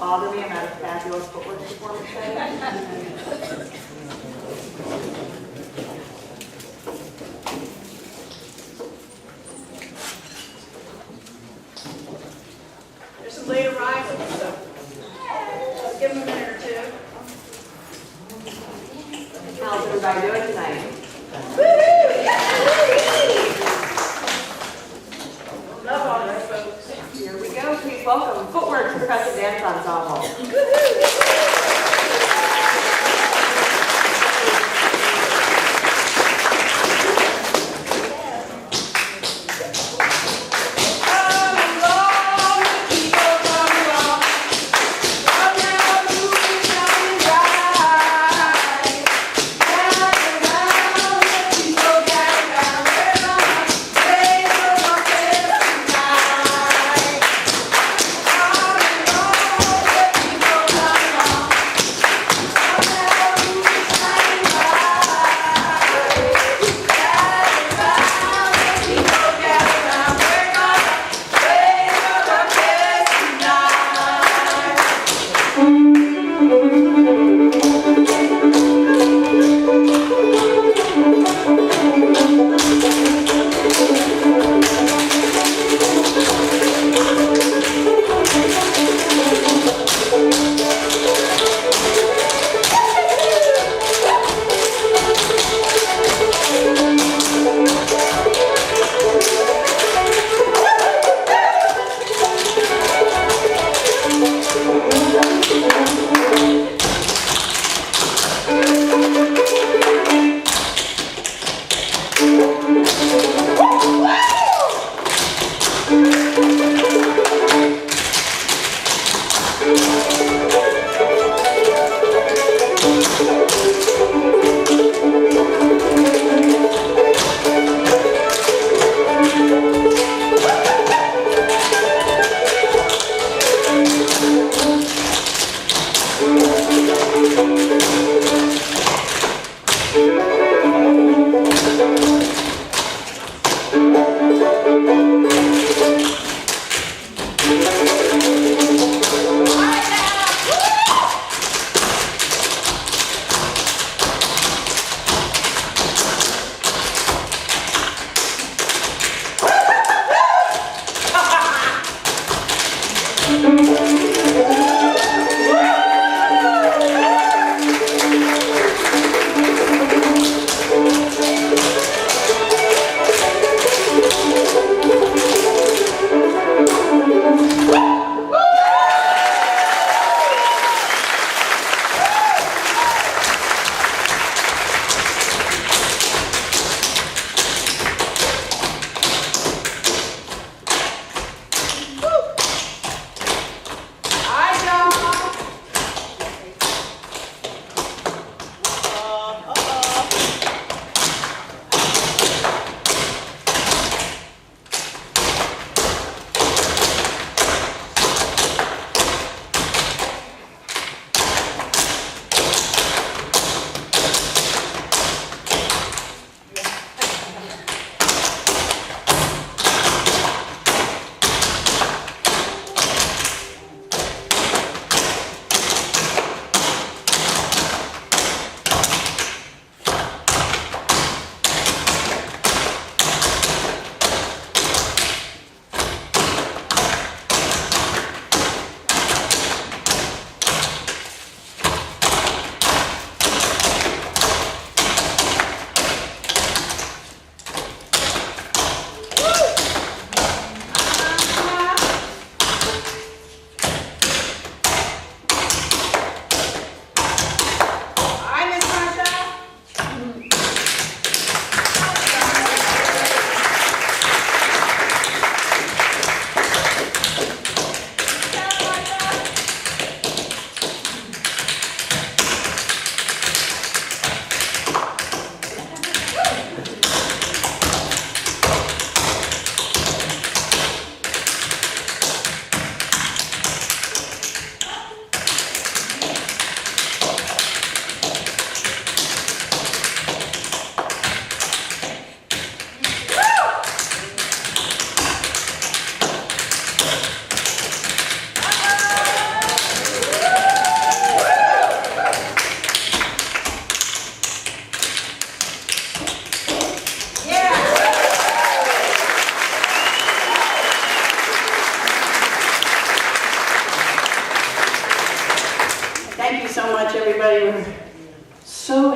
bother me. I'm at a fabulous FootWorks performance today. There's some late arrivals, so let's give them a minute or two. How's everybody doing tonight? Love all those folks. Here we go. Please welcome FootWorks Progressive Dance Ensemble. Come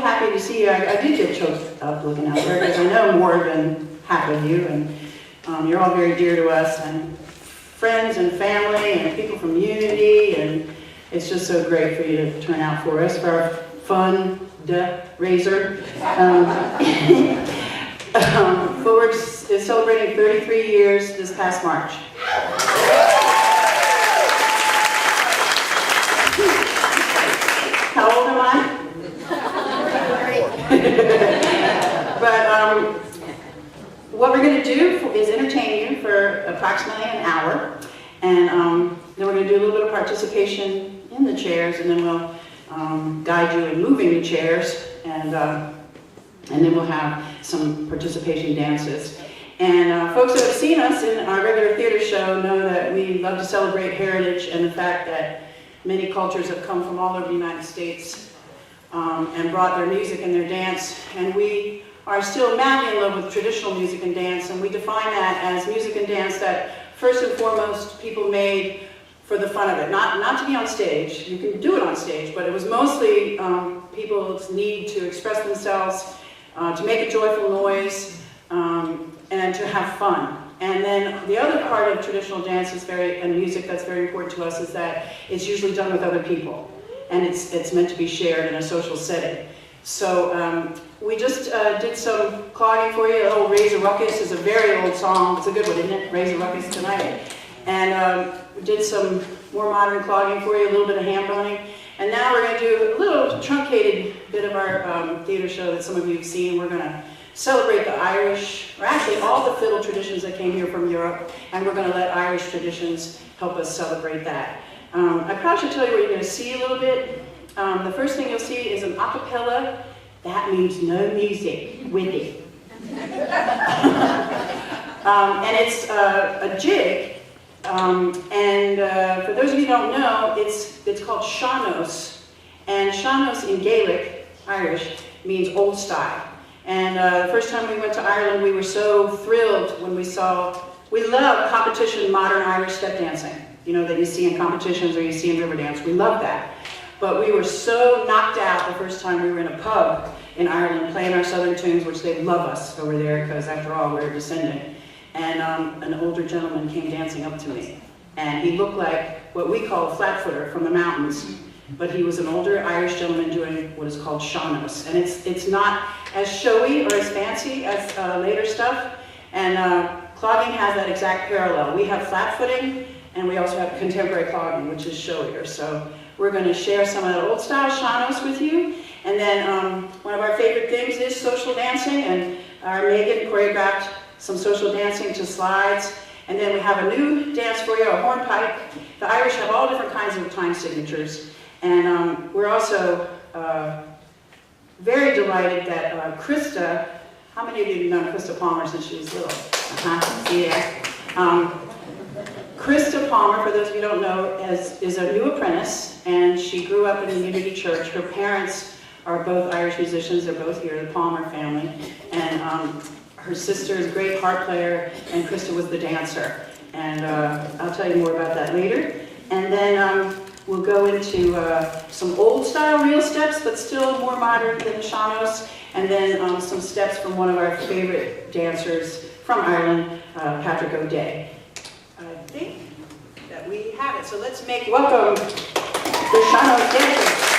happy to see you. I did get choked up looking out there because I know more than half of you, and you're all very dear to us, and friends and family and people from Unity, and it's just so great for you to turn out for us for our fundraiser. FootWorks is celebrating 33 years this past March. How old am I? But what we're going to do is entertain you for approximately an hour, and then we're going to do a little bit of participation in the chairs, and then we'll guide you in moving the chairs, and then we'll have some participation dances. And folks who have seen us in our regular theater show know that we love to celebrate heritage and the fact that many cultures have come from all over the United States and brought their music and their dance, and we are still madly in love with traditional music and dance, and we define that as music and dance that first and foremost people made for the fun of it, not to be on stage. You can do it on stage, but it was mostly people's need to express themselves, to make a joyful noise, and to have fun. And then the other part of traditional dance and music that's very important to us is that it's usually done with other people, and it's meant to be shared in a social setting. So we just did some clogging for you. Oh, Raise a Ruckus is a very old song. It's a good one, isn't it? Raise a Ruckus tonight. And we did some more modern clogging for you, a little bit of hand boning. And now we're going to do a little truncated bit of our theater show that some of you have seen. We're going to celebrate the Irish, or actually all the fiddle traditions that came here from Europe, and we're going to let Irish traditions help us celebrate that. I probably should tell you what you're going to see a little bit. The first thing you'll see is an a cappella. That means no music with it. And it's a jig, and for those of you who don't know, it's called sean-nós, and sean-nós in Gaelic, Irish, means old style. And the first time we went to Ireland, we were so thrilled when we love competition modern Irish step dancing, that you see in competitions or you see in river dance. We love that. But we were so knocked out the first time we were in a pub in Ireland playing our southern tunes, which they love us over there because after all, we're descendant. And an older gentleman came dancing up to me. And he looked like what we call a flat-footer from the mountains. But he was an older Irish gentleman doing what is called sean-nós. And it's not as showy or as fancy as later stuff. And clogging has that exact parallel. We have flat-footing, and we also have contemporary clogging, which is showier. So we're going to share some of that old-style sean-nós with you. And then one of our favorite things is social dancing, and our Megan choreographed some social dancing to slides. And then we have a new dance for you, a hornpipe. The Irish have all different kinds of time signatures. And we're also very delighted that Krista, how many of you have known Krista Palmer since she was little? See there. Krista Palmer, for those of you who don't know, is a new apprentice, and she grew up in the Unity Church. Her parents are both Irish musicians. They're both here, the Palmer family. And her sister is a great harp player, and Krista was the dancer. And I'll tell you more about that later. And then we'll go into some old-style real steps, but still more modern than the sean-nós, and then some steps from one of our favorite dancers from Ireland, Patrick O'Day. I think that we have it, so let's welcome the sean-nós dancers.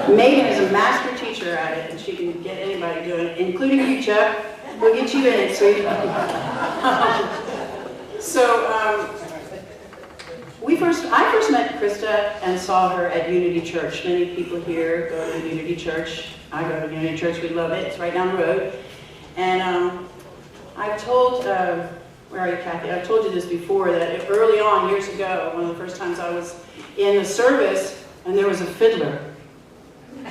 Megan is a master teacher at it, and she can get anybody doing it, including you, Chuck. We'll get you in it, sweetie. I first met Krista and saw her at Unity Church. Many people here go to Unity Church. I go to Unity Church. We love it. It's right down the road. And I've told, where are you, Kathy? I've told you this before, that early on, years ago, one of the first times I was in the service, and there was a fiddler. And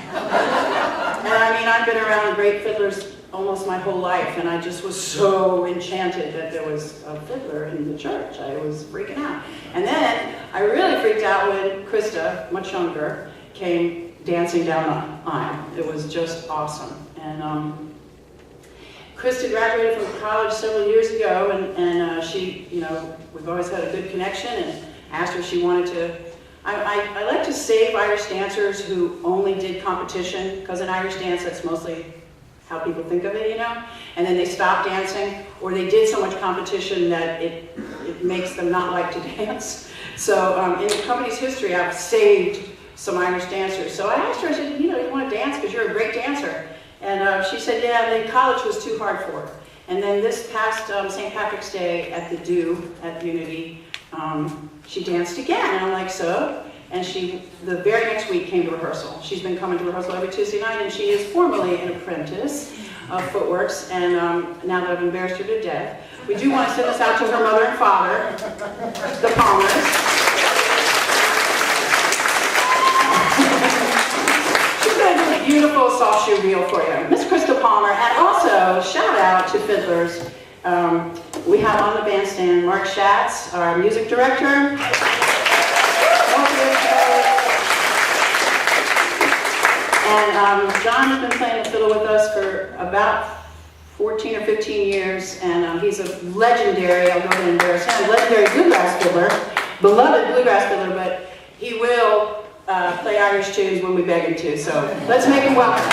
I mean, I've been around great fiddlers almost my whole life, and I just was so enchanted that there was a fiddler in the church. I was freaking out. And then I really freaked out when Krista, much younger, came dancing down the aisle. It was just awesome. And Krista graduated from college several years ago, and she, you know, we've always had a good connection, and asked her if she wanted to. I like to save Irish dancers who only did competition, because in Irish dance, that's mostly how people think of it, you know? And then they stop dancing, or they did so much competition that it makes them not like to dance. So in the company's history, I've saved some Irish dancers. So I asked her, I said, you know, you want to dance because you're a great dancer? And she said, yeah, and then college was too hard for her. And then this past St. Patrick's Day at the Do at Unity, she danced again. And I'm like, so? And she, the very next week, came to rehearsal. She's been coming to rehearsal every Tuesday night, and she is formally an apprentice of FootWorks. And now that I've embarrassed her to death, we do want to send this out to her mother and father, the Palmers. She's going to do a beautiful soft shoe reel for you. Miss Krista Palmer. And also, shout out to fiddlers. We have on the bandstand Mark Schatz, our music director. And John has been playing the fiddle with us for about 14 or 15 years, and he's a legendary, I'll go ahead and embarrass him, legendary bluegrass fiddler, beloved bluegrass fiddler, but he will play Irish tunes when we beg him to, so let's make him welcome.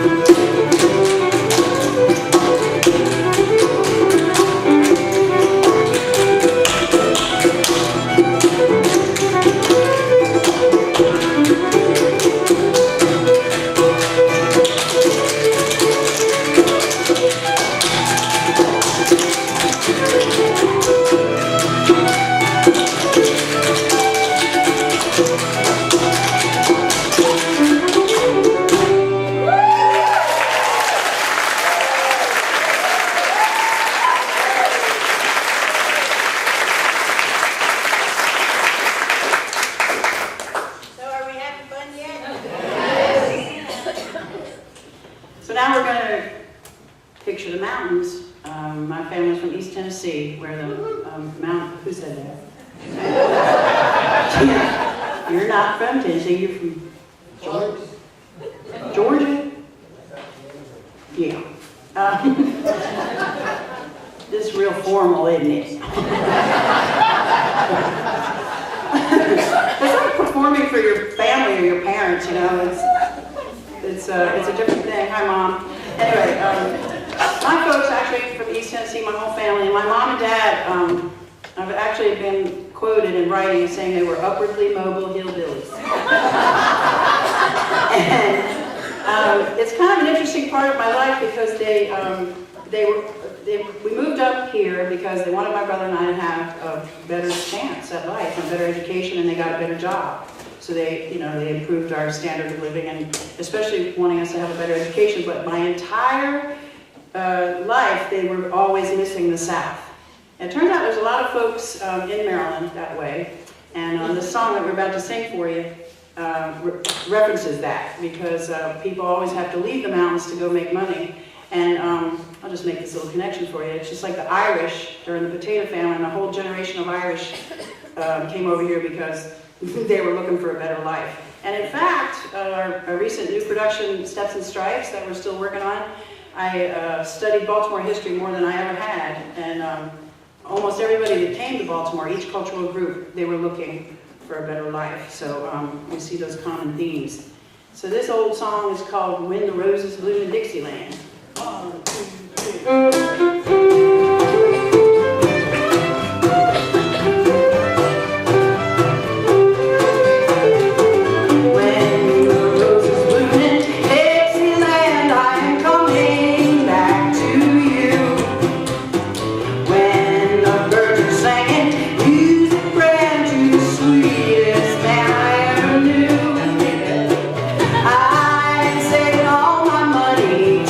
So are we having fun yet? So now we're going to picture the mountains. My family's from East Tennessee, where the who said that? You're not from Tennessee, you're from Georgia? Yeah. This is real formal, isn't it? It's like performing for your family or your parents, you know. It's a different thing. Hi, Mom. Anyway, my folks actually from East Tennessee, my whole family, and my mom and dad, I've actually been quoted in writing as saying they were upwardly mobile hillbillies. And it's kind of an interesting part of my life because we moved up here because they wanted my brother and I to have a better chance at life, a better education, and they got a better job. So they improved our standard of living, and especially wanting us to have a better education. But my entire life, they were always missing the South. And it turns out there's a lot of folks in Maryland that way, and the song that we're about to sing for you references that, because people always have to leave the mountains to go make money. And I'll just make this little connection for you. It's just like the Irish during the potato famine. A whole generation of Irish came over here because they were looking for a better life. And in fact, our recent new production, Steps and Stripes, that we're still working on, I studied Baltimore history more than I ever had. And almost everybody that came to Baltimore, each cultural group, they were looking for a better life. So we see those common themes. So this old song is called When the Roses Bloom in Dixieland. 1, 2, 3. Money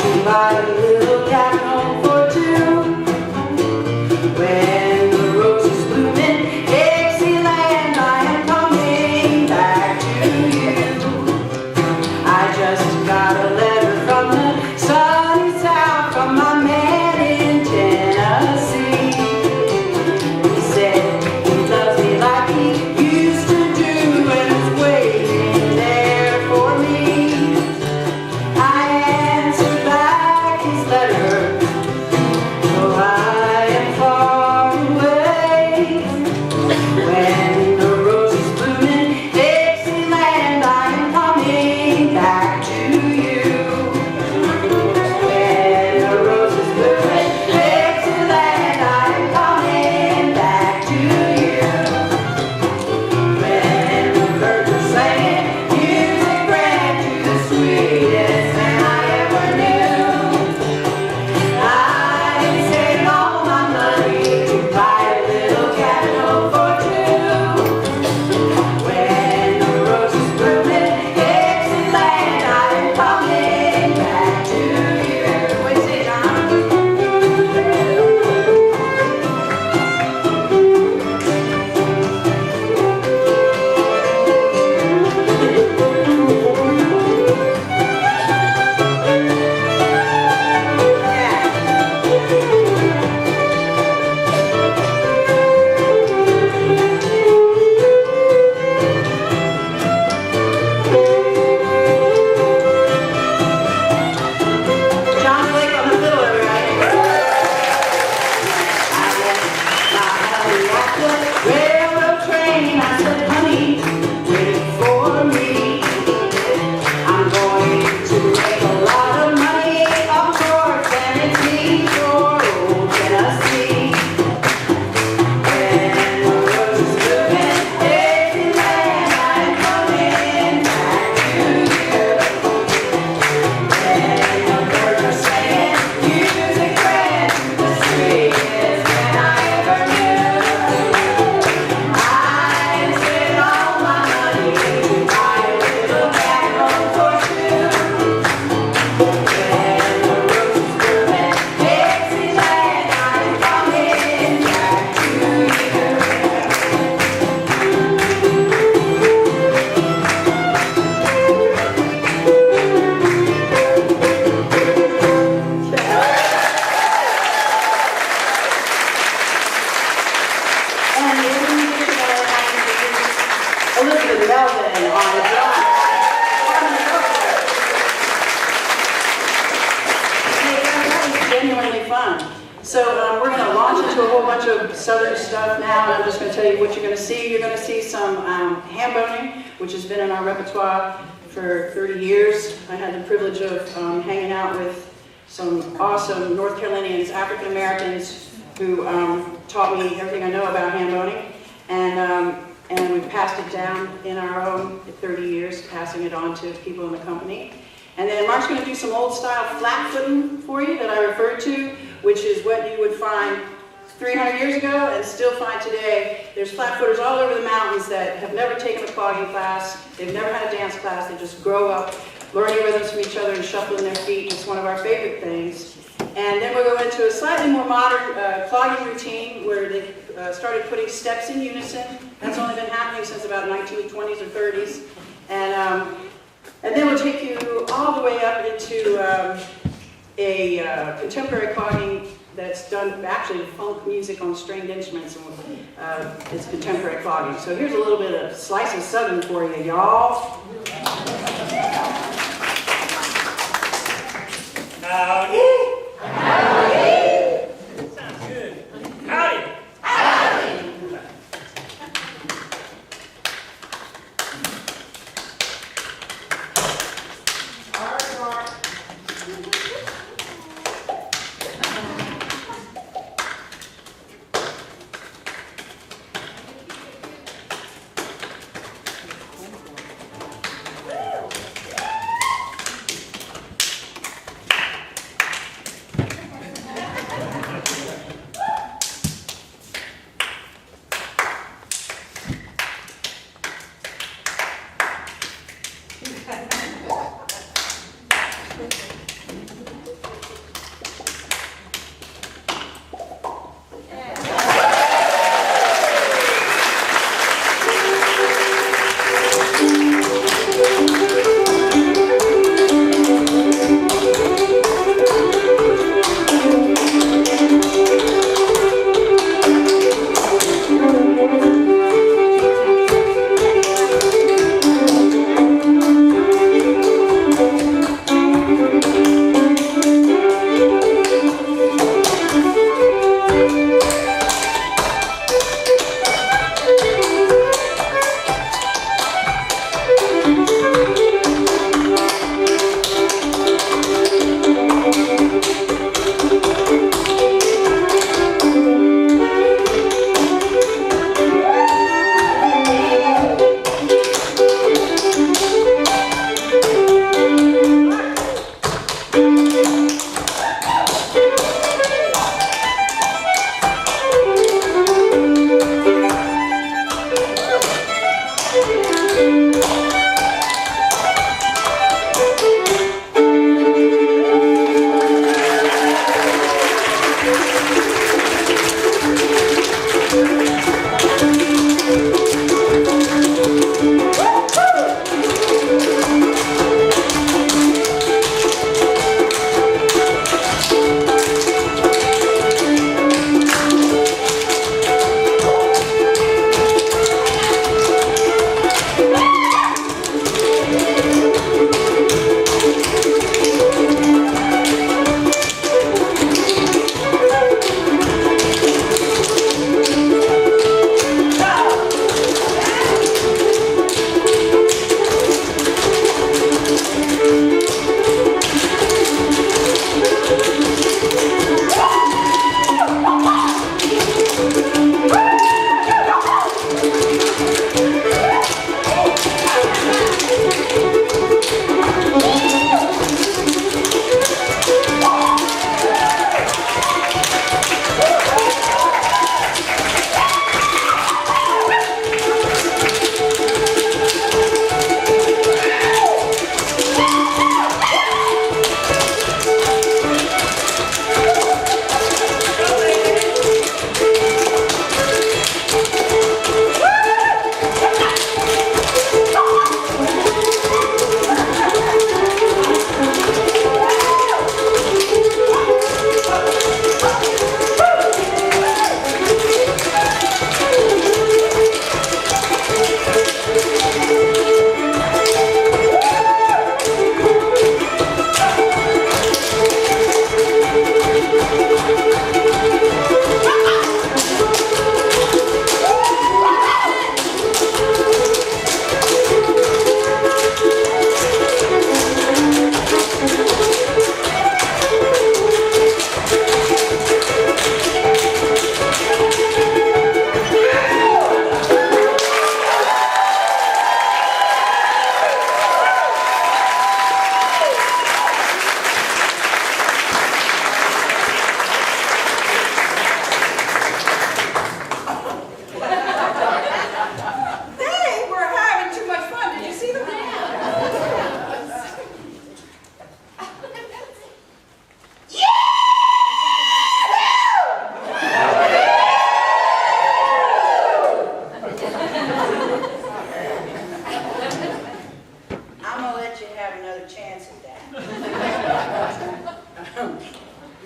So we're going to launch into a whole bunch of Southern stuff now, and I'm just going to tell you what you're going to see. You're going to see some ham boning, which has been in our repertoire for 30 years. I had the privilege of hanging out with some awesome North Carolinians, African Americans, who taught me everything I know about ham boning. And we've passed it down in our own 30 years, passing it on to people in the company. And then Mark's going to do some old style flat footing for you that I referred to, which is what you would find 300 years ago and still find today. There's flat footers all over the mountains that have never taken a clogging class. They've never had a dance class. They just grow up learning rhythms from each other and shuffling their feet. It's one of our favorite things. And then we'll go into a slightly more modern clogging routine where they started putting steps in unison. That's only been happening since about 1920s or 30s. And then we'll take you all the way up into a contemporary clogging that's done actually funk music on stringed instruments, and it's contemporary clogging. So here's a little bit of slice of Southern for you, y'all. Howdy. Howdy. Sounds good. Howdy. Howdy. All right, Mark.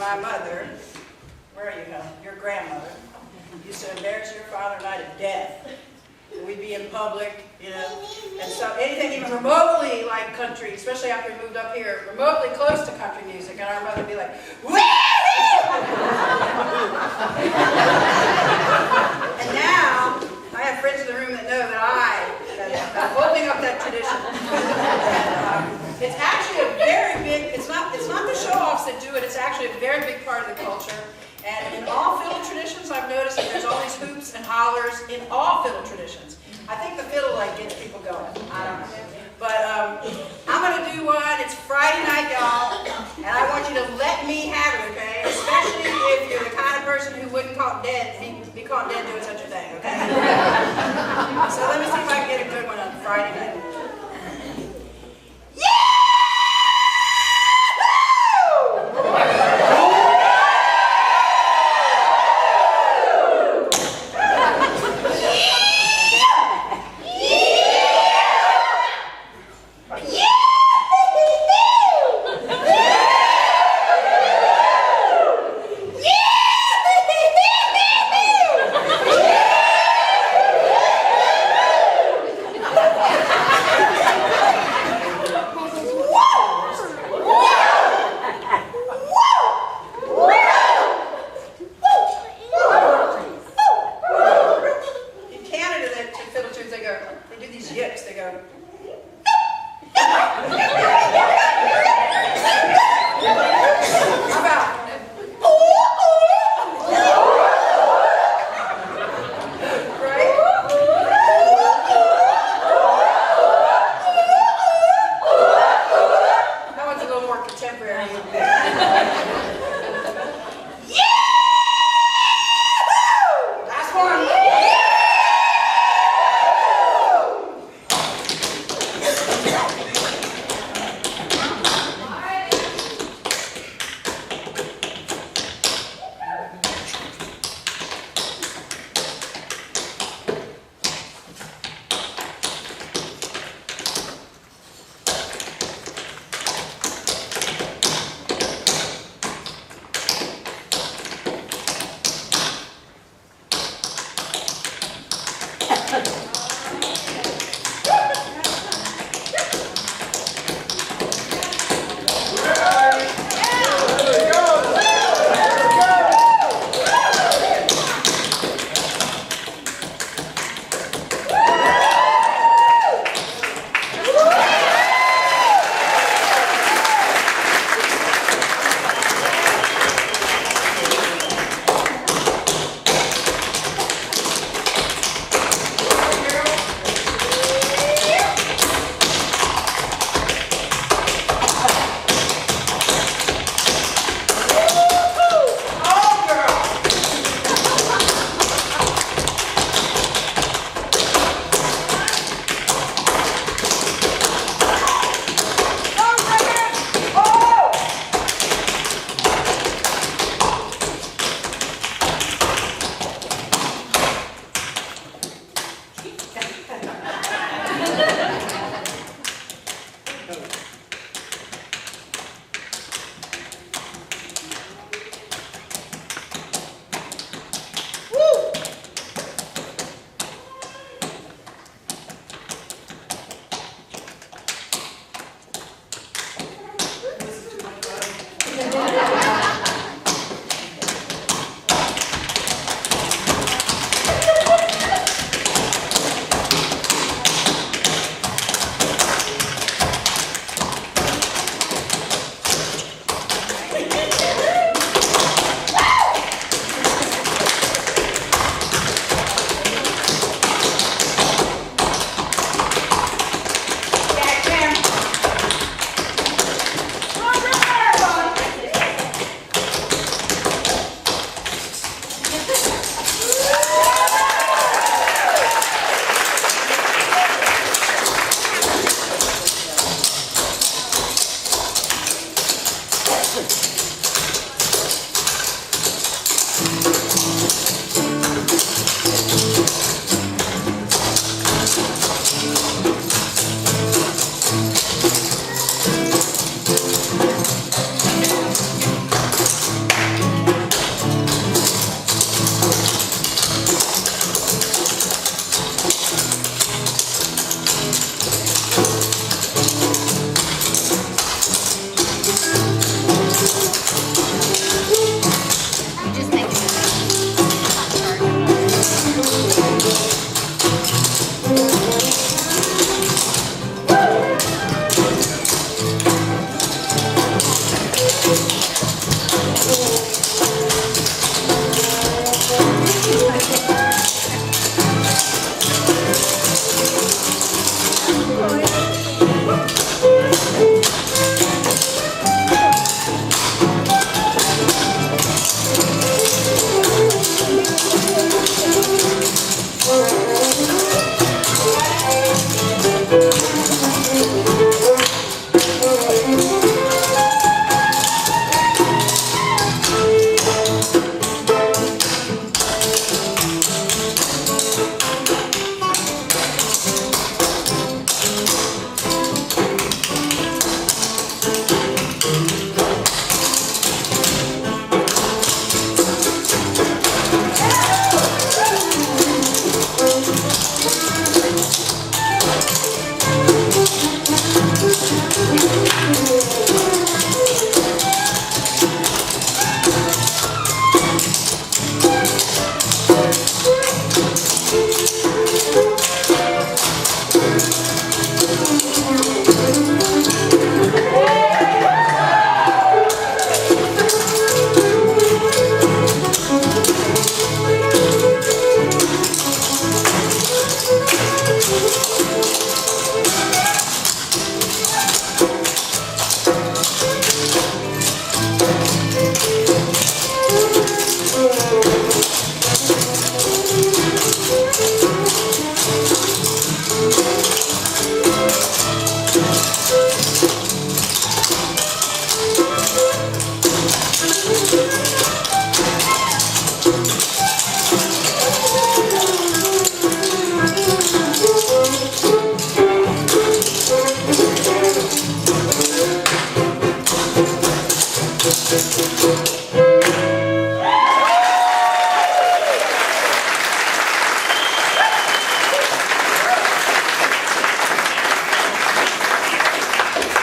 my mother, where are you, Helen? Your grandmother, used to embarrass your father and I to death. We'd be in public, you know, and so anything even remotely like country, especially after we moved up here, remotely close to country music, and our mother would be like, woo-hoo! And now, I have friends in the room that know that I'm holding up that tradition. It's actually a very big, it's not the show-offs that do it, it's actually a very big part of the culture. And in all fiddle traditions, I've noticed that there's all these hoops and hollers in all fiddle traditions. I think the fiddle like gets people going. I don't know. But I'm going to do one. It's Friday night, y'all. And I want you to let me have it, okay? Especially if you're the kind of person who wouldn't be caught dead doing such a thing, okay? So let me see if I can get a good one on Friday night.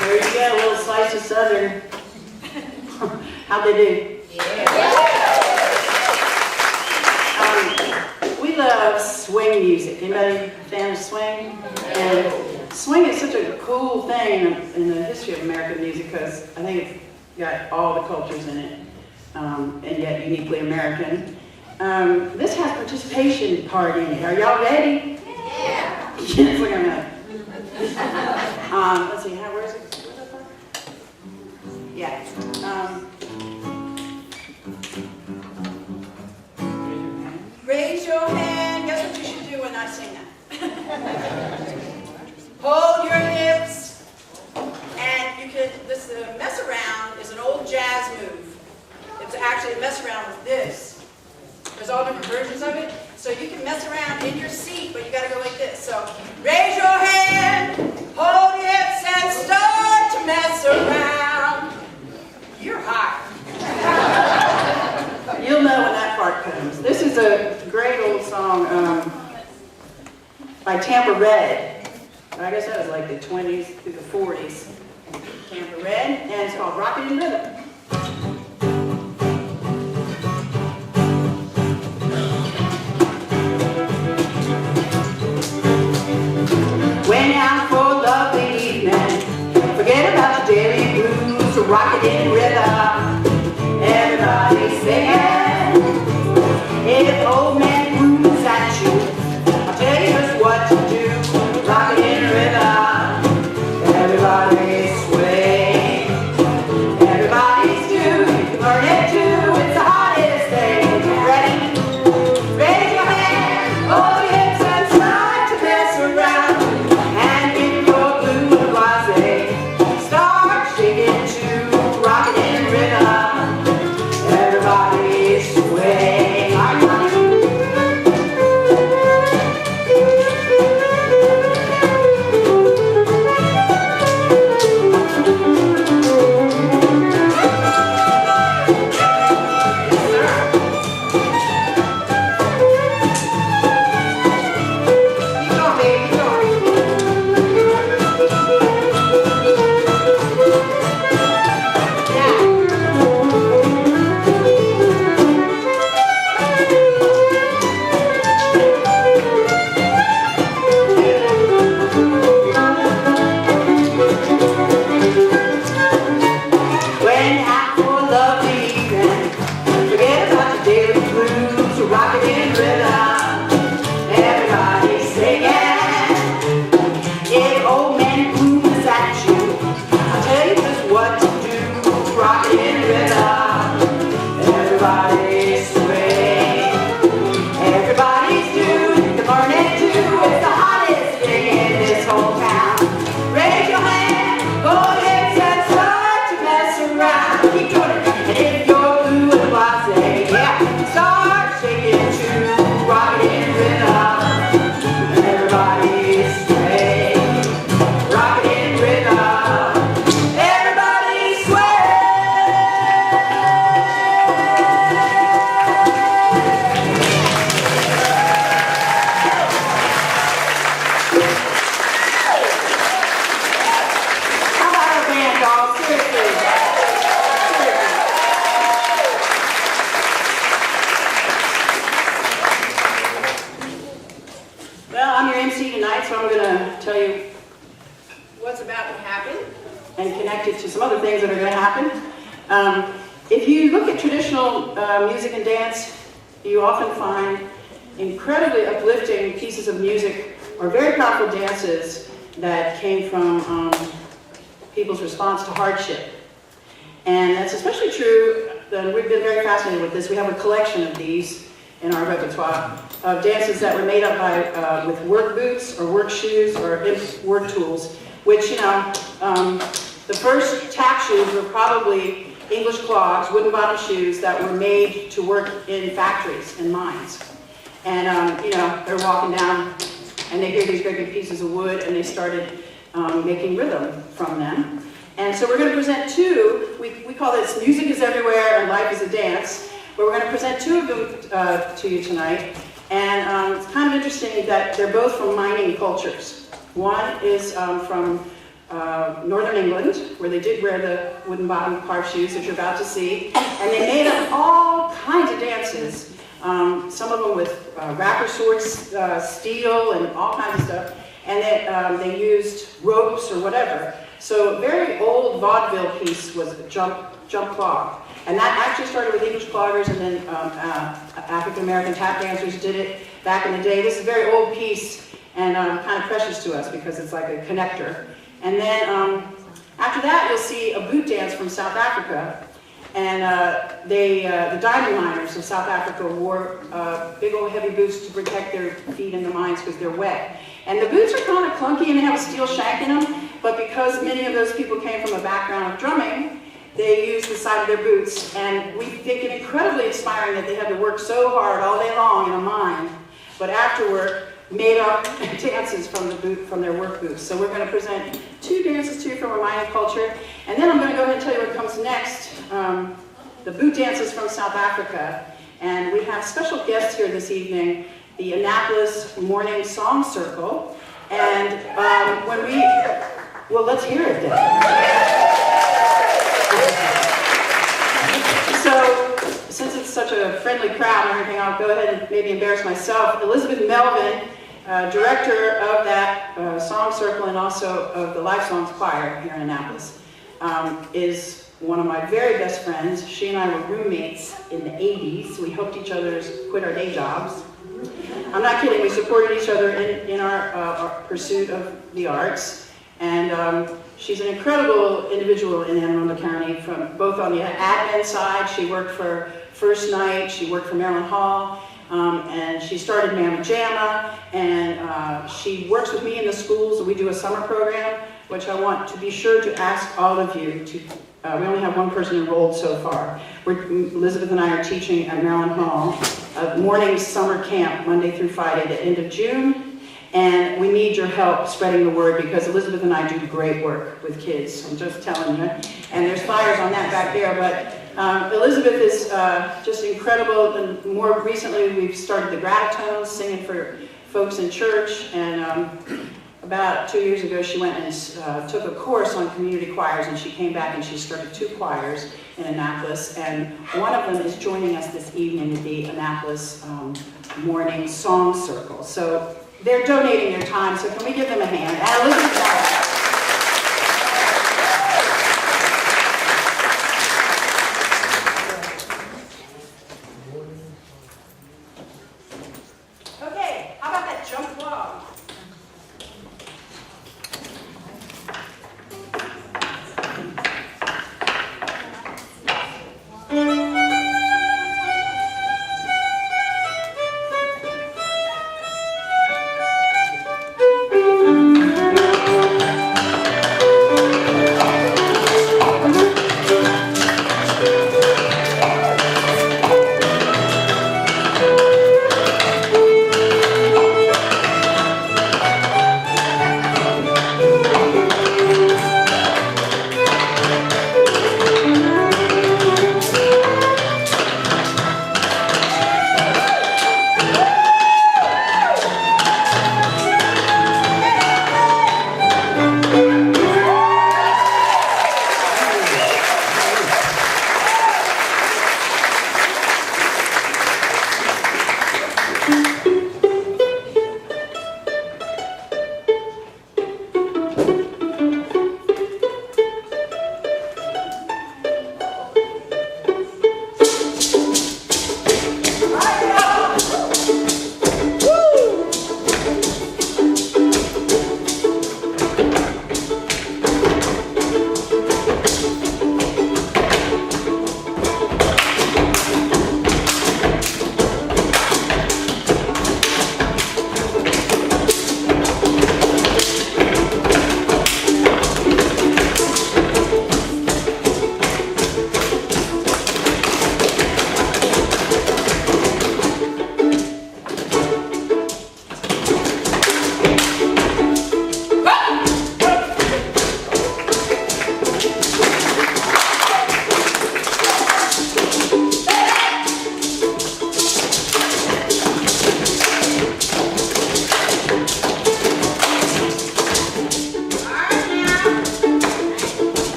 There you go, a little slice of Southern. How'd they do? We love swing music. Anybody a fan of swing? And swing is such a cool thing in the history of American music because I think it's got all the cultures in it, and yet uniquely American. This has participation part in it. Are y'all ready? Yeah. Yes, look at me. Let's see, where is it? Where's that part? Yeah. Raise your hand. Guess what you should do when I sing that? Hold your hips. And you can, this mess around is an old jazz move. It's actually a mess around with this. There's all different versions of it. So you can mess around in your seat, but you got to go like this. So raise your hand, hold your hips, and start to mess around. You're hot. You'll know when that part comes. This is a great old song by Tampa Red. I guess that was like the 20s through the 40s. Tampa Red, and it's called Rockin' in Rhythm. Went out for a lovely evening. Forget about the daily blues. Rock it in rhythm. Everybody singing. If old man grooves at you, I'll tell you just what to do. Rock it in rhythm. Everybody swing. Everybody things that are going to happen. If you look at traditional music and dance, you often find incredibly uplifting pieces of music or very powerful dances that came from people's response to hardship. And that's especially true, and we've been very fascinated with this. We have a collection of these in our repertoire of dances that were made up by, with work boots or work shoes or work tools, which, you know, the first tap shoes were probably English clogs, wooden bottom shoes that were made to work in factories and mines. And, you know, they're walking down and they hear these great big pieces of wood and they started making rhythm from them. And so we're going to present two, we call this Music is Everywhere and Life is a Dance, but we're going to present two of them to you tonight. And it's kind of interesting that they're both from mining cultures. One is from northern England, where they did wear the wooden bottom carved shoes that you're about to see. And they made up all kinds of dances, some of them with rapper swords, steel, and all kinds of stuff. And they used ropes or whatever. So a very old vaudeville piece was jump clog. And that actually started with English cloggers, and then African-American tap dancers did it back in the day. This is a very old piece and kind of precious to us because it's like a connector. And then after that, you'll see a boot dance from South Africa. And the diamond miners of South Africa wore big old heavy boots to protect their feet in the mines because they're wet. And the boots are kind of clunky and they have a steel shank in them, but because many of those people came from a background of drumming, they used the side of their boots. And we think it incredibly inspiring that they had to work so hard all day long in a mine, but afterward made up dances from their work boots. So we're going to present two dances to you from our mining culture, and then I'm going to go ahead and tell you what comes next. The boot dances from South Africa, and we have special guests here this evening, the Annapolis Morning Song Circle, and well, let's hear it then. So, since it's such a friendly crowd and everything, I'll go ahead and maybe embarrass myself. Elizabeth Melvin, director of that song circle and also of the Life Songs Choir here in Annapolis, is one of my very best friends. She and I were roommates in the 80s. We helped each other quit our day jobs. I'm not kidding, we supported each other in our pursuit of the arts. And she's an incredible individual in Anne Arundel County, from both on the admin side. She worked for First Night, she worked for Maryland Hall, and she started Mamma Jamma, and she works with me in the schools. We do a summer program, which I want to be sure to ask all of you to, we only have one person enrolled so far. Elizabeth and I are teaching at Maryland Hall a morning summer camp, Monday through Friday, the end of June. And we need your help spreading the word because Elizabeth and I do great work with kids. I'm just telling you. And there's flyers on that back there. But Elizabeth is just incredible. And more recently, we've started the Gratitones, singing for folks in church. And about 2 years ago, she went and took a course on community choirs. And she came back and she started 2 choirs in Annapolis. And one of them is joining us this evening at the Annapolis Morning Song Circle. So they're donating their time, so can we give them a hand? And Elizabeth, okay, how about that jump log?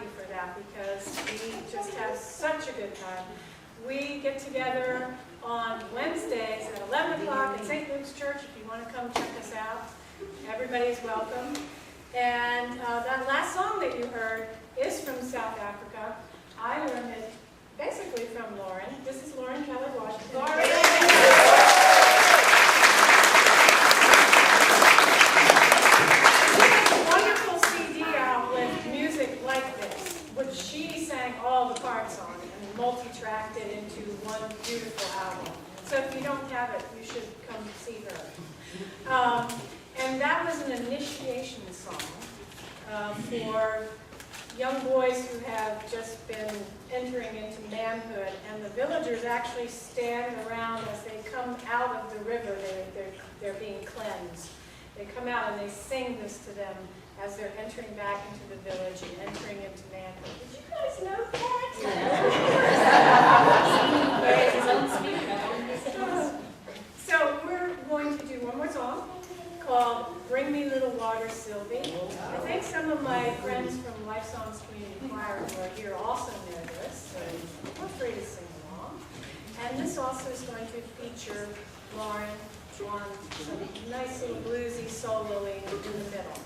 happy for that because we just have such a good time. We get together on Wednesdays at 11 o'clock at St. Luke's Church if you want to come check us out. Everybody's welcome. And that last song that you heard is from South Africa. I learned it basically from Lauren. This is Lauren Keller Washington. Wonderful CD out with music like this, which she sang all the parts on and multi-tracked it into one beautiful album. So if you don't have it, you should come see her. And that was an initiation song for young boys who have just been entering into manhood, and the villagers actually stand around as they come out of the river. They're being cleansed. They come out and they sing this to them as they're entering back into the village and entering into manhood. Did you guys know that? So we're going to do one more song called Bring Me Little Water, Sylvie. I think some of my friends from Life Songs Community Choir who are here also know this, so feel free to sing along. And this also is going to feature Lauren on some nice little bluesy soloing in the middle.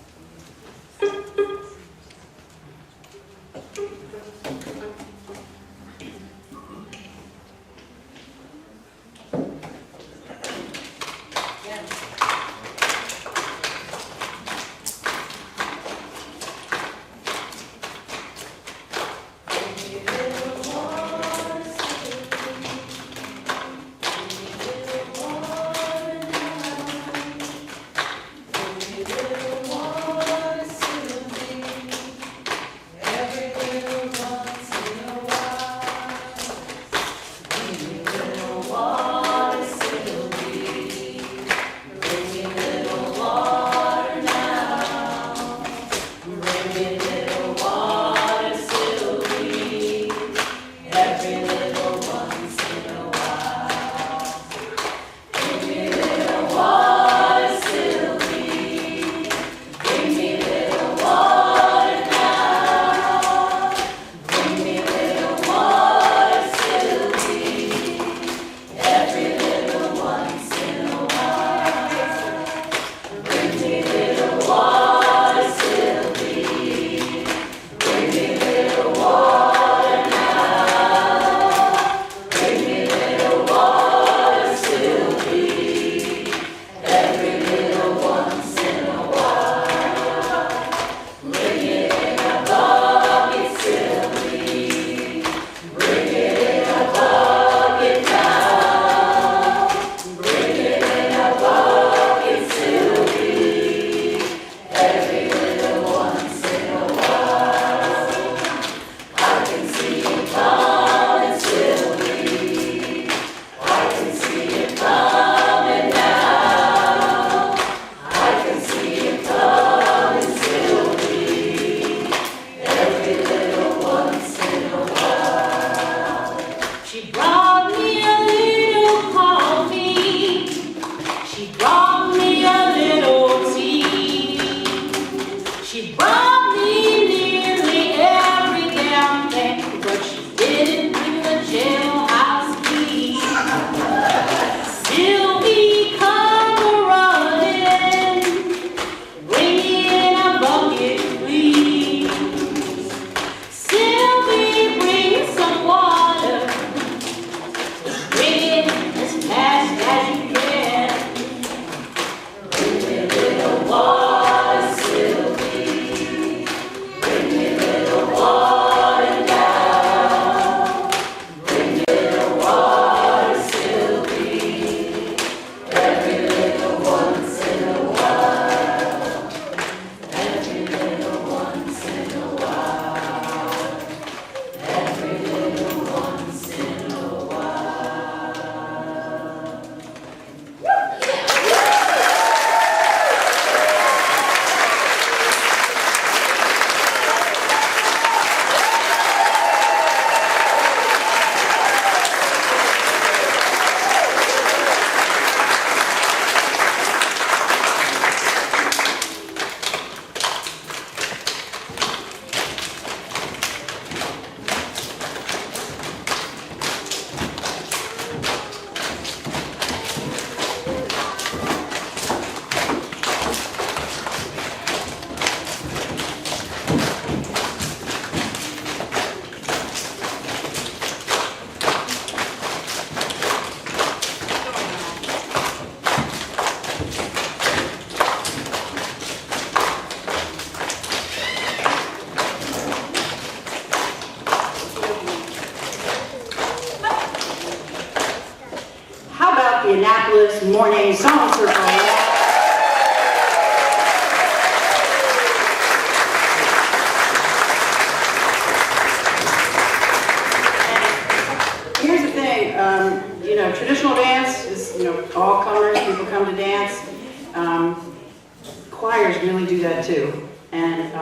too. And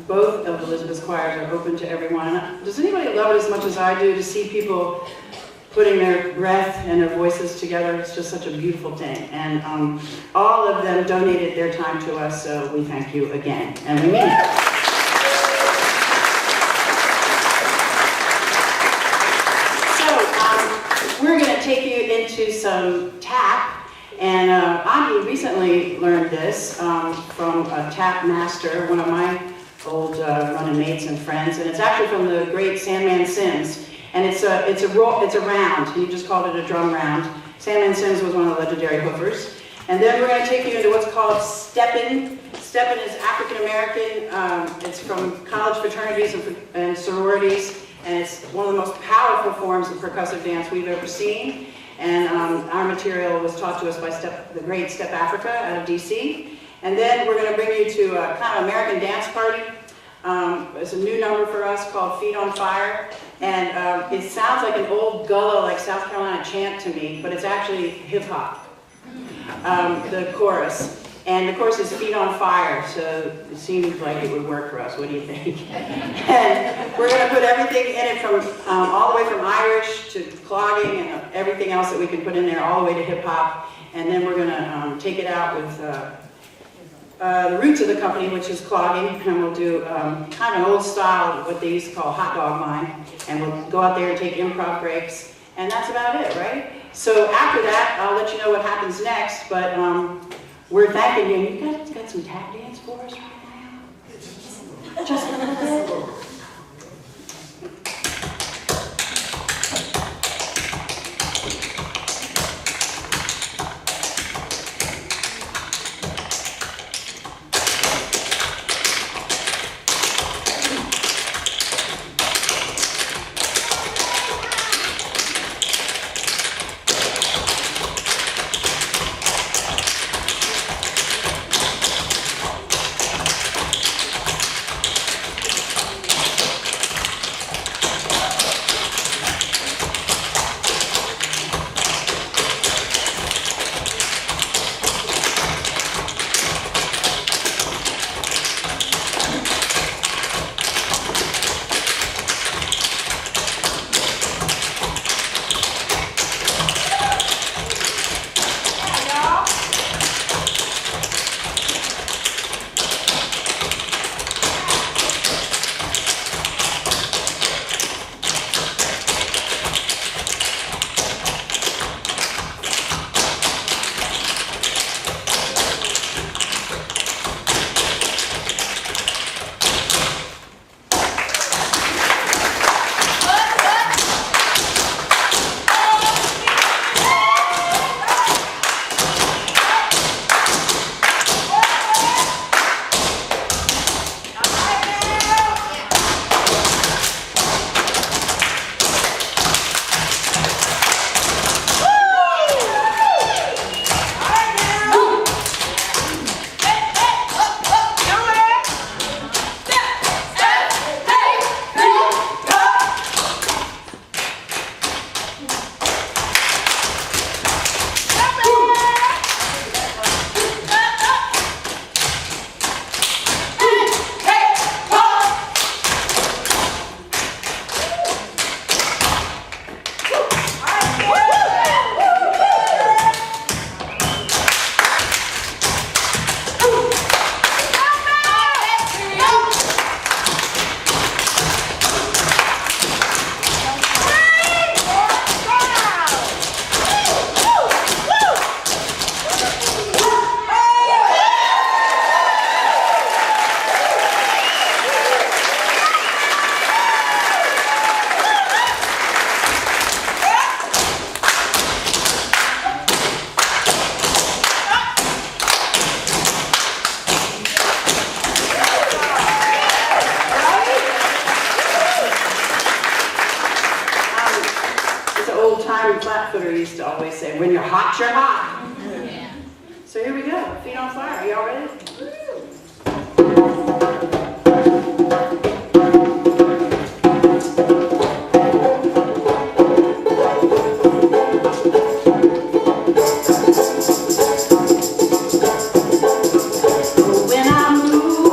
both of Elizabeth's choirs are open to everyone. And does anybody love it as much as I do to see people putting their breath and their voices together? It's just such a beautiful thing. And all of them donated their time to us, so we thank you again. And we mean it. So we're going to take you into some tap. And Agi recently learned this from a tap master, one of my old running mates and friends, and it's actually from the great Sandman Sims. And it's a round. He just called it a drum round. Sandman Sims was one of the legendary hoofers. And then we're going to take you into what's called steppin'. Steppin' is African American. It's from college fraternities and sororities, and it's one of the most powerful forms of percussive dance we've ever seen. And our material was taught to us by the great Step Africa out of DC. And then we're going to bring you to a kind of American dance party. It's a new number for us called Feet on Fire. And it sounds like an old Gullah, like South Carolina chant to me, but it's actually hip hop, the chorus. And the chorus is Feet on Fire, so it seems like it would work for us. What do you think? And we're going to put everything in it from all the way from Irish to clogging and everything else that we can put in there, all the way to hip hop. And then we're going to take it out with the roots of the company, which is clogging, and we'll do kind of an old style, what they used to call hot dog line. And we'll go out there and take improv breaks, and that's about it, right? So after that, I'll let you know what happens next, but we're thanking you. You guys got some tap dance for us right now? Just a little bit. Flat-footer used to always say, when you're hot, you're hot. Yeah. So here we go, Feet on Fire. Are y'all ready? When I move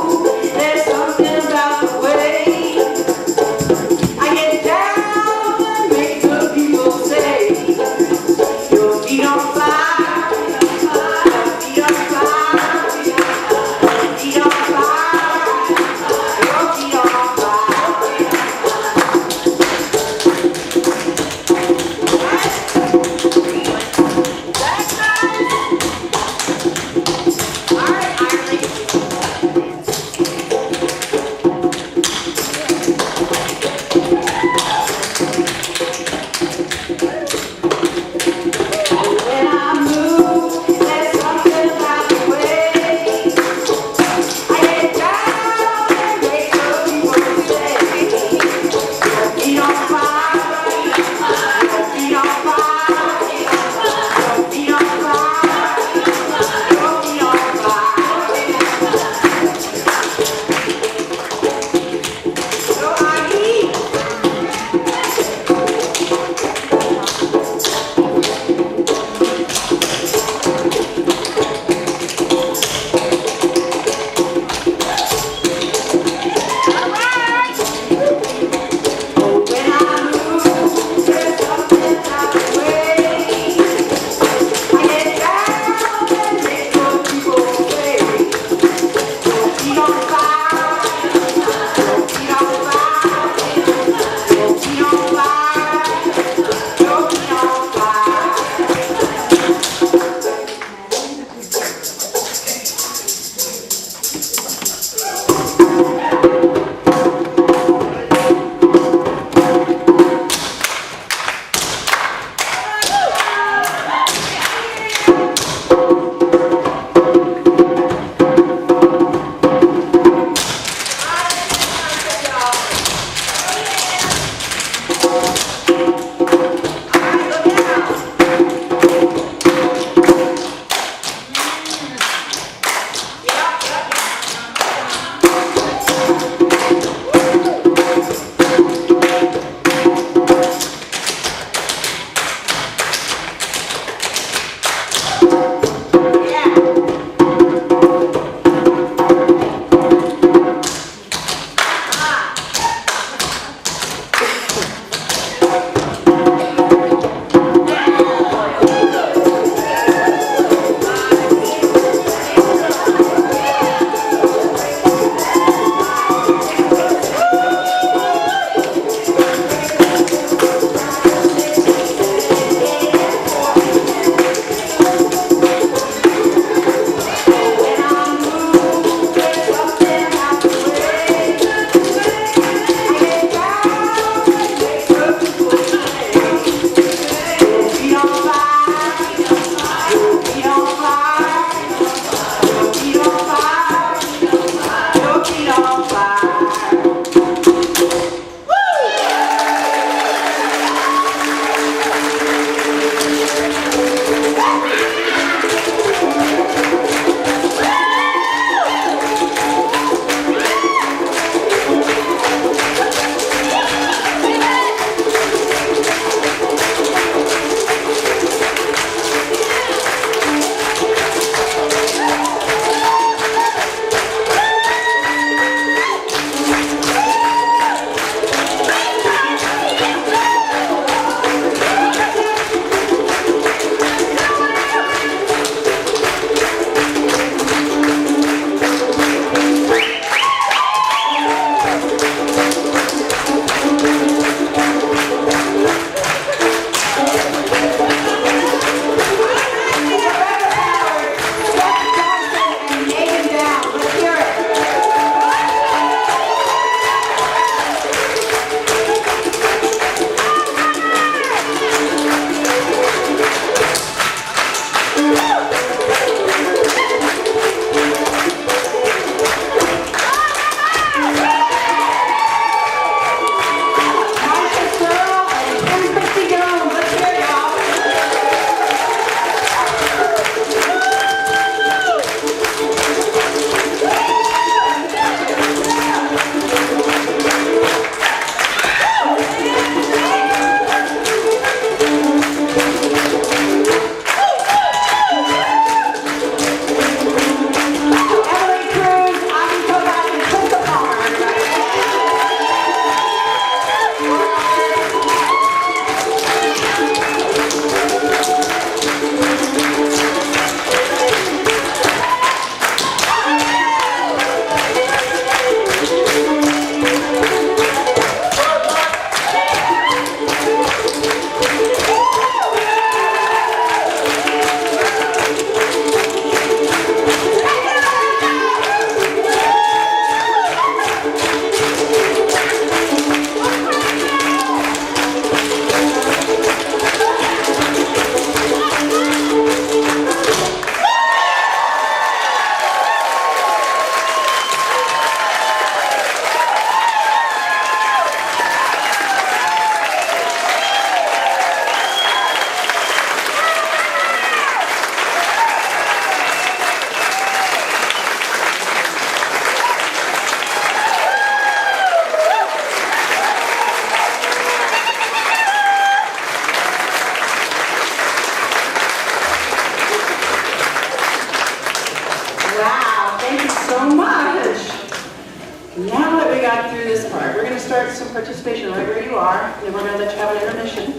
now that we got through this part, we're going to start some participation right where you are. Then we're going to let you have an intermission.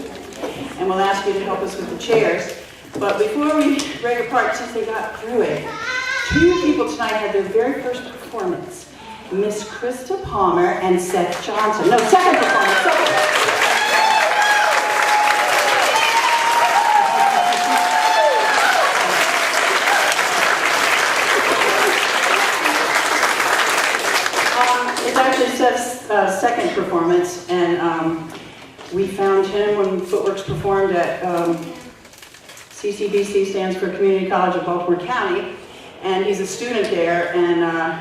And we'll ask you to help us with the chairs. But before we break apart, since they got through it, 2 people tonight had their very first performance. Miss Krista Palmer and Seth Johnson. No, second performance. It's actually Seth's second performance, and we found him when FootWorks performed at CCBC, stands for Community College of Baltimore County, and he's a student there, and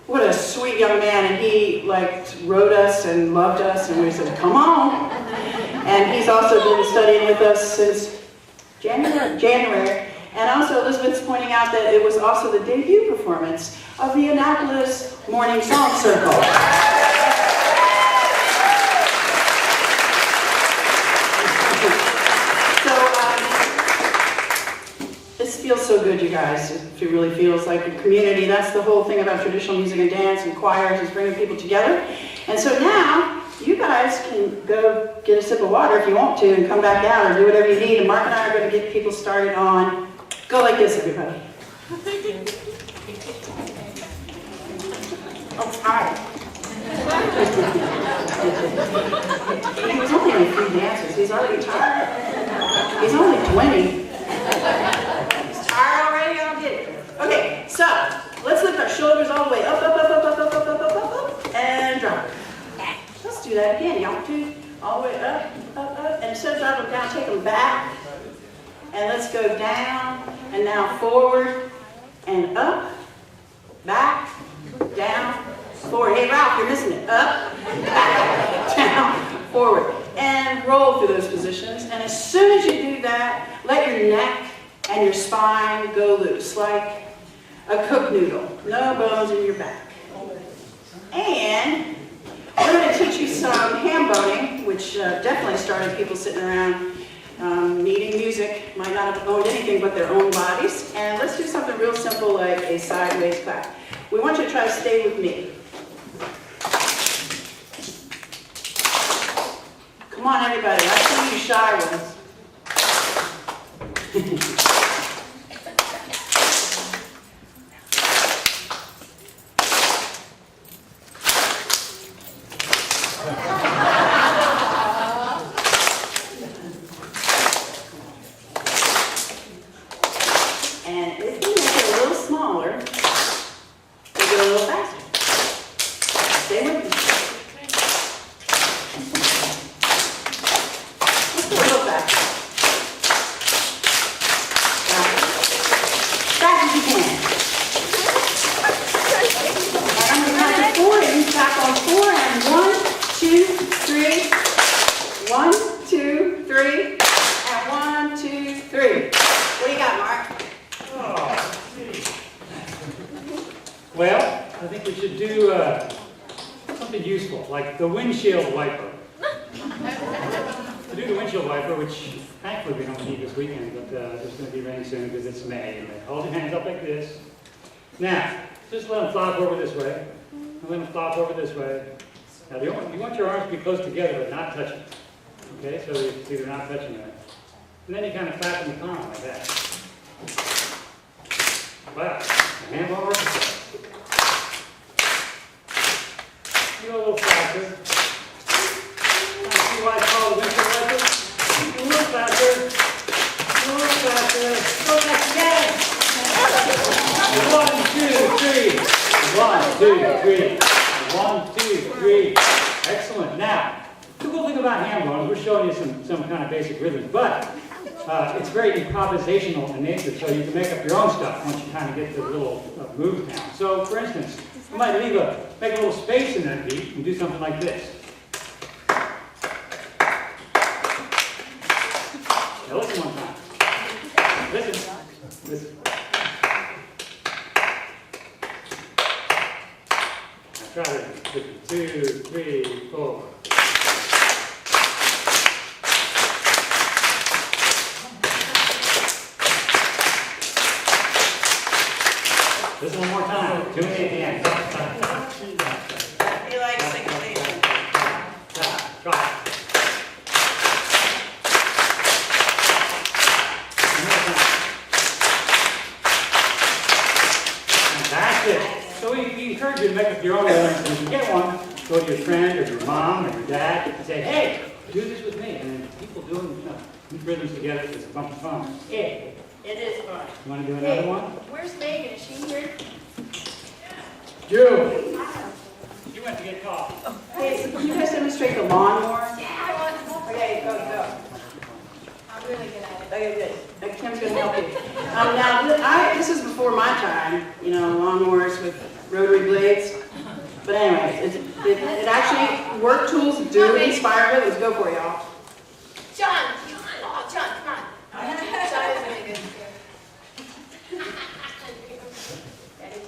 what a sweet young man, and he wrote us and loved us, and we said, come on. And he's also been studying with us since January. And also Elizabeth's pointing out that it was also the debut performance of the Annapolis Morning Song Circle. This feels so good, you guys. It really feels like a community. That's the whole thing about traditional music and dance and choirs, is bringing people together. And so now, you guys can go get a sip of water if you want to and come back out or do whatever you need. And Mark and I are going to get people started on, go like this, everybody. Oh, tired. He was only in 3 dances. He's already tired. He's only 20. He's tired already, I don't get it. Okay, so let's lift our shoulders all the way up, up, up, up, up, up, up, up, up, up, and drop. Let's do that again, y'all. Two, all the way up, up, up, and instead of dropping them down, take them back. And let's go down, and now forward, and up, back, down, forward. Hey, Ralph, you're missing it. Up, back, down, forward. And roll through those positions. And as soon as you do that, let your neck and your spine go loose, like a cooked noodle. No bones in your back. And we're going to teach you some ham boning, which definitely started people sitting around needing music, might not have owned anything but their own bodies. And let's do something real simple like a sideways clap. We want you to try to stay with me. Come on, everybody. I see you shy ones. And if you make it a little smaller, you go a little faster. Stay with me. Let's go a little faster. Fast as you can. And I'm going to count to 4, and you tap on 4, and 1, 2, 3. 1, 2, 3. And 1, 2, 3. What do you got, Mark? Oh, well, I think we should do something useful, like the windshield wiper. To do the windshield wiper, which thankfully we don't need this weekend, but there's going to be rain soon because it's May. And hold your hands up like this. Now, just let them flop over this way. And let them flop over this way. Now, you want your arms to be close together, but not touching. Okay, so they're not touching it. And then you kind of flap in the palm like that. Wow, hand over. You go a little faster. See why it's called a windshield wiper? A little faster. A little faster. Go back again. 1, 2, 3. 1, 2, 3. 1, 2, 3. Excellent. Now, the cool thing about hand bones, we're showing you some kind of basic rhythms, but it's very improvisational in nature, so you can make up your own stuff once you kind of get the little moves down. So, for instance, you might make a little space in that beat and do something like this. Now listen one time. Listen. Listen. Now try it. 2, 3, 4. This one more time. 2 at the end. go to your friend or your mom or your dad and say, hey, do this with me. And then people doing rhythms together is a bunch of fun. It is fun. You want to do another one? Where's Megan? Is she here? Julie, you went to get coffee. Hey, so can you guys demonstrate the lawnmower? Yeah, Okay, go. I'm really good at it. Okay, good. Kim's gonna help you. Now, this is before my time, lawnmowers with rotary blades. But anyway, it actually, work tools do inspire rhythms. Go for it, y'all. John, come on. John is really good too. Ready?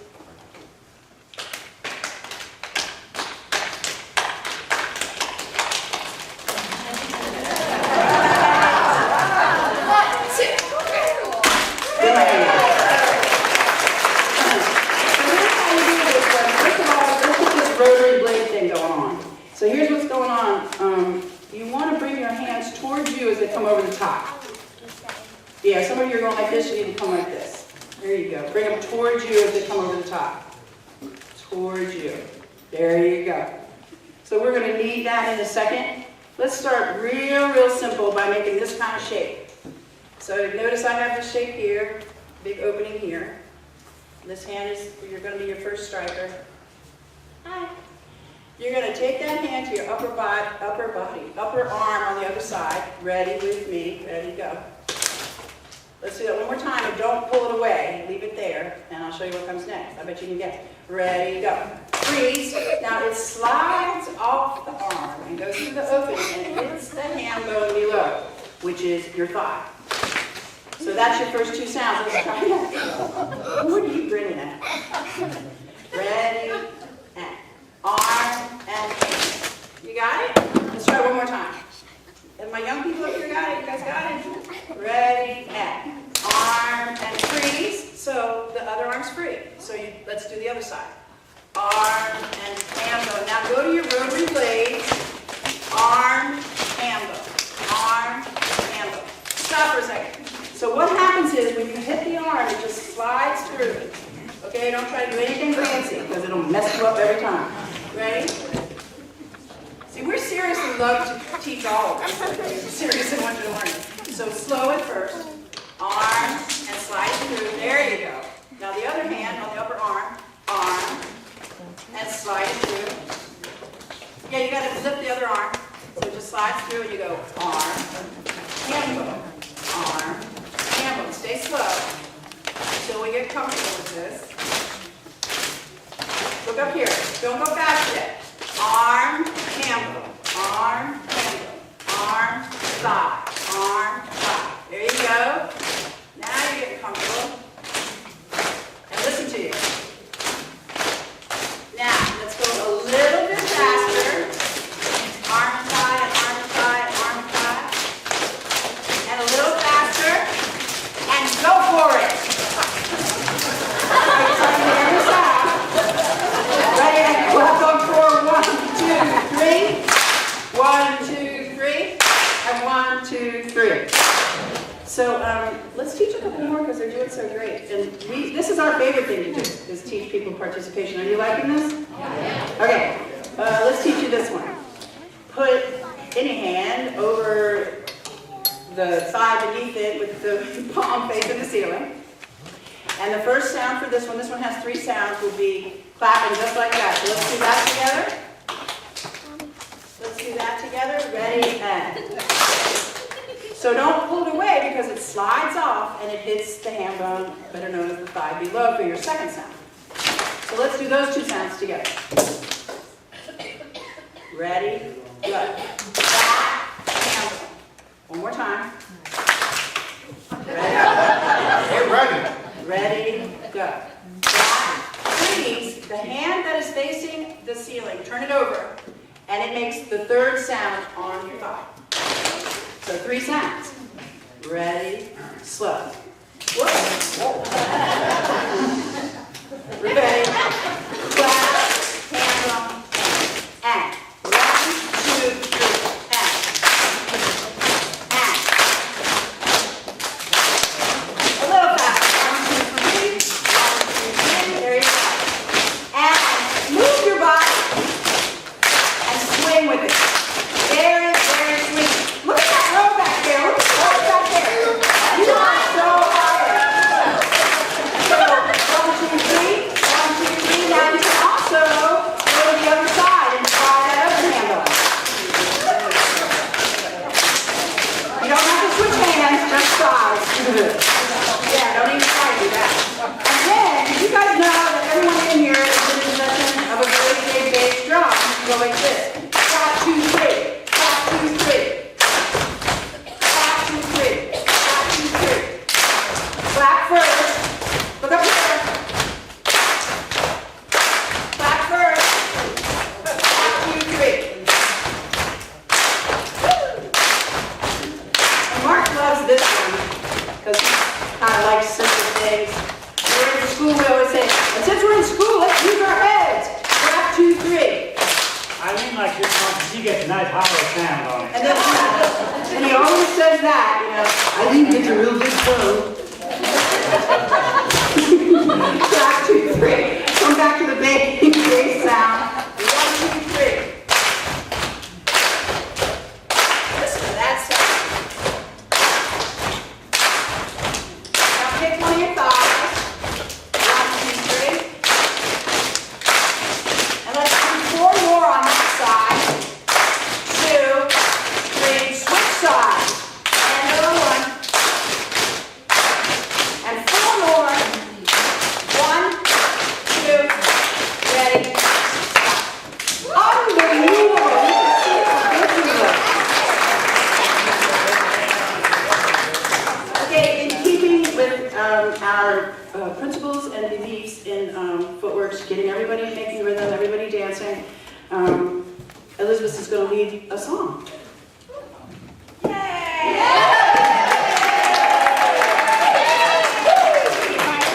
Rotary blade thing going on. So here's what's going on. You want to bring your hands towards you as they come over the top. Yeah, some of you are going like this, you need to come like this. There you go. Bring them towards you as they come over the top. Towards you. There you go. So we're going to need that in a second. Let's start real simple by making this kind of shape. So notice I have this shape here, big opening here. This hand is, you're going to be your first striker. Hi. You're going to take that hand to your upper arm on the other side. Ready with me. Ready, go. Let's do that one more time, and don't pull it away. Leave it there, and I'll show you what comes next. I bet you can get it. Ready, go. Freeze. Now it slides off the arm and goes through the opening and hits the ham bone below, which is your thigh. So that's your first two sounds. Let's try that. What are you grinning at? Ready, and arm, and you got it? Let's try one more time. And my young people up here got it? You guys got it? Ready, and arm, and freeze. So the other arm's free. So let's do the other side. Arm, and hand bone. Now go to your rotary blades. Arm, hand bone. Arm, hand bone. Stop for a second. So what happens is when you hit the arm, it just slides through. Okay, don't try to do anything fancy because it'll mess you up every time. Ready? See, we're seriously love to teach all of us. We're serious and want you to learn it. So slow at first. Arm and slide through. There you go. Now the other hand on the upper arm. Arm and slide through. Yeah, you got to flip the other arm. So it just slides through and you go arm, hand bone, arm, hand bone. Stay slow until we get comfortable with this. Look up here. Don't go fast yet. Arm, hand bone, arm, hand bone, arm, thigh, arm, thigh. There you go. Now you're getting comfortable. And listen to you. Now, let's go a little bit faster. Arm and thigh, and arm and thigh, and arm and thigh. And a little faster. And go for it. Ready, and clap on four. 1, 2, 3. 1, 2, 3. And 1, 2, 3. So let's teach a couple more because they're doing so great. And this is our favorite thing to do, is teach people participation. Are you liking this? Yeah. Okay, let's teach you this one. Put any hand over the thigh beneath it with the palm facing the ceiling. And the first sound for this one has 3 sounds, will be clapping just like that. So let's do that together. Let's do that together. Ready, and. So don't pull it away because it slides off and it hits the ham bone, better known as the thigh below, for your second sound. So let's do those 2 sounds together. Ready, go. Back, ham bone. One more time. Ready? Get ready. Ready, go. Back, freeze. The hand that is facing the ceiling, turn it over, and it makes the 3rd sound on your thigh. So 3 sounds. Ready, slow. Whoa. Ready, clap, hand on, and 1, 2, 3, and. A little faster. 1, 2, 3. 1, 2, 3. There you go. And move your body. go like this. Clap, 2, 3. Clap, 2, 3. Clap, 2, 3. Clap, 2, 3. Clap first. Look up here. Clap first. Clap, 2, 3. And Mark loves this one because he kind of likes simple things. We're in school, we always say, and since we're in school, let's use our heads. Clap, 2, 3. I mean like this one, she gets a nice hollow sound on it. And then and he always says that, you know, I think it's a real big flow. Clap, 2, 3. Come back to the bass sound. 1, 2, 3. Listen to that sound. Now pick one of your thighs. 1, 2, 3. And let's do 4 more on that side. 2, 3. Switch sides. And another one. And 4 more. 1, 2, ready. Unbelievable. You can see how good you look. Okay, in keeping with our principles and beliefs in FootWorks, getting everybody making rhythm, everybody dancing, Elizabeth is going to lead a song.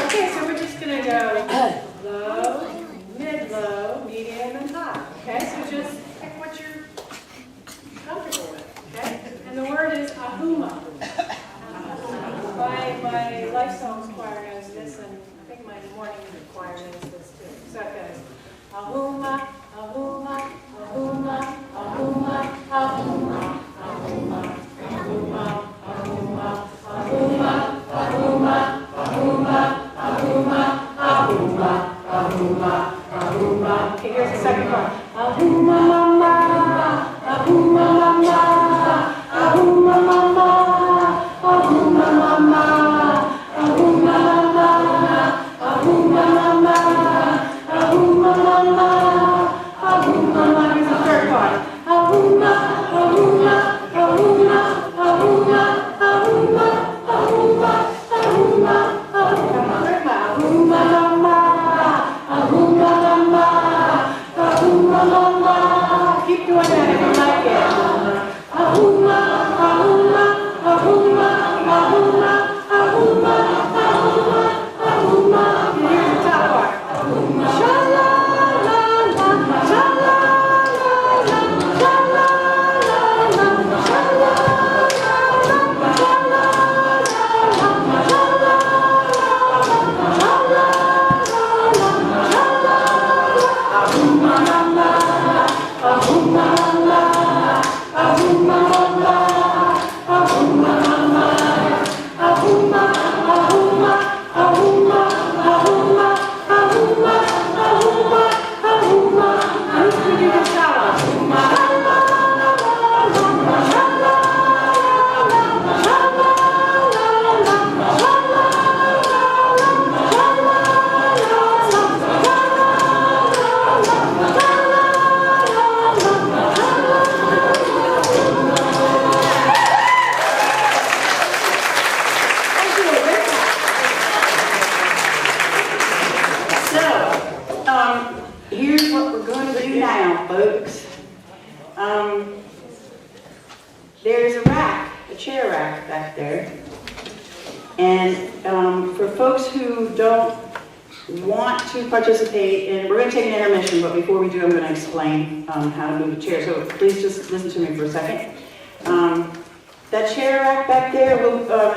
Okay, so we're just gonna go low, mid-low, medium, and high. Okay, so just pick what you're comfortable with. Okay, and the word is ahuma. My life songs choir knows this, and I think my morning choir knows this too. So it goes ahuma, ahuma, ahuma, ahuma, ahuma, ahuma, ahuma, ahuma, ahuma, ahuma, ahuma, ahuma, ahuma, ahuma, ahuma. Okay, here's the second part. Ahuma mama, ahuma mama, ahuma mama, ahuma mama, ahuma mama, ahuma mama, ahuma mama, ahuma mama. Here's the third part. Ahuma, ahuma, ahuma, ahuma, ahuma, ahuma, ahuma, ahuma, ahuma mama, ahuma mama, ahuma mama. Keep doing that if you like it. Ahuma, ahuma, ahuma, ahuma, ahuma, ahuma, ahuma. Here's the top part. Sha-la, la, la, sha-la, la, la, sha-la, la, la, sha-la, la, la, sha-la, Here's what we're going to do now, folks. There's a rack, a chair rack back there. And for folks who don't want to participate in, we're going to take an intermission, but before we do, I'm going to explain how to move the chair. So please just listen to me for a second. That chair rack back there,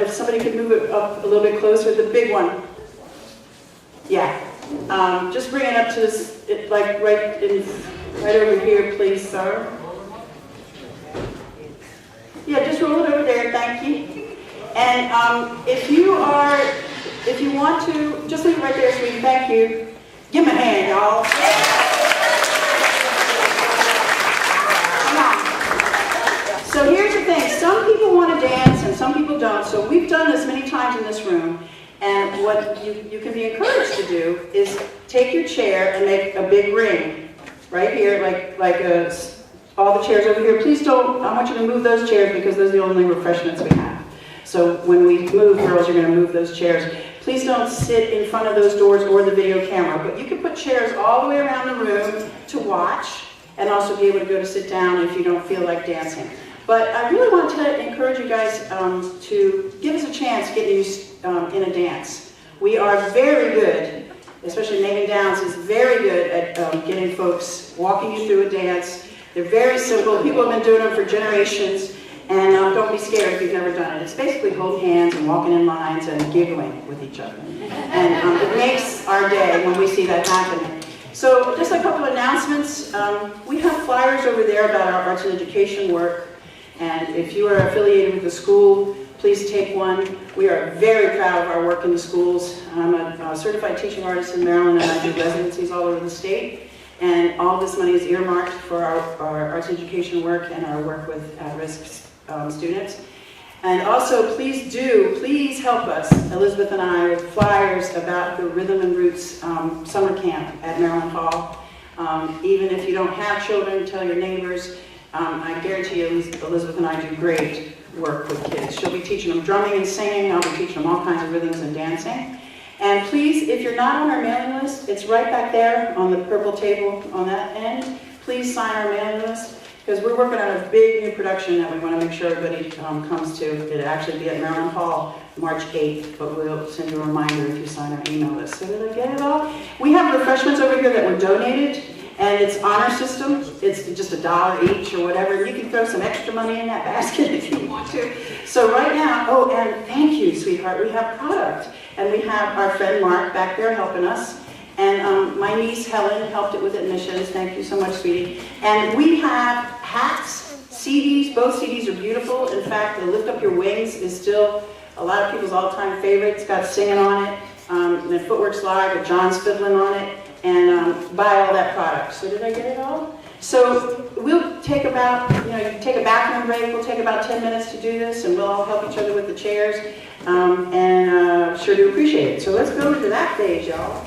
if somebody could move it up a little bit closer, the big one. Yeah. Just bring it up to this, like right over here, please, sir. Yeah, just roll it over there, thank you. And if you want to, just leave it right there, sweetie, thank you. Give him a hand, y'all. Come on. So here's the thing, some people want to dance and some people don't, so we've done this many times in this room. And what you can be encouraged to do is take your chair and make a big ring. right here, all the chairs over here. Please don't, I want you to move those chairs because those are the only refreshments we have. So when we move, girls, you're going to move those chairs. Please don't sit in front of those doors or the video camera, but you can put chairs all the way around the room to watch and also be able to go to sit down if you don't feel like dancing. But I really want to encourage you guys to give us a chance getting you in a dance. We are very good, especially Megan Downs is very good at getting folks, walking you through a dance. They're very simple. People have been doing them for generations. And don't be scared if you've never done it. It's basically holding hands and walking in lines and giggling with each other. And it makes our day when we see that happening. So just a couple of announcements. We have flyers over there about our arts and education work. And if you are affiliated with the school, please take one. We are very proud of our work in the schools. I'm a certified teaching artist in Maryland, and I do residencies all over the state. And all this money is earmarked for our arts education work and our work with at-risk students. And also, please help us, Elizabeth and I, with flyers about the Rhythm and Roots summer camp at Maryland Hall. Even if you don't have children, tell your neighbors. I guarantee you, Elizabeth and I do great work with kids. She'll be teaching them drumming and singing. I'll be teaching them all kinds of rhythms and dancing. And please, if you're not on our mailing list, it's right back there on the purple table on that end. Please sign our mailing list. Because we're working on a big new production that we want to make sure everybody comes to. It'll actually be at Maryland Hall March 8th, but we'll send you a reminder if you sign our email list. So did I get it all? We have refreshments over here that were donated, and it's honor system. It's just $1 each or whatever. You can throw some extra money in that basket if you want to. So right now, oh, and thank you, sweetheart, we have product. And we have our friend Mark back there helping us. And my niece Helen helped it with admissions. Thank you so much, sweetie. And we have hats, CDs. Both CDs are beautiful. In fact, the Lift Up Your Wings is still a lot of people's all-time favorite. It's got singing on it. And FootWorks Live with John's fiddling on it. And buy all that product. So did I get it all? So we'll take about, you can take a bathroom break. We'll take about 10 minutes to do this, and we'll all help each other with the chairs. Sure do appreciate it. So let's go to that page, y'all.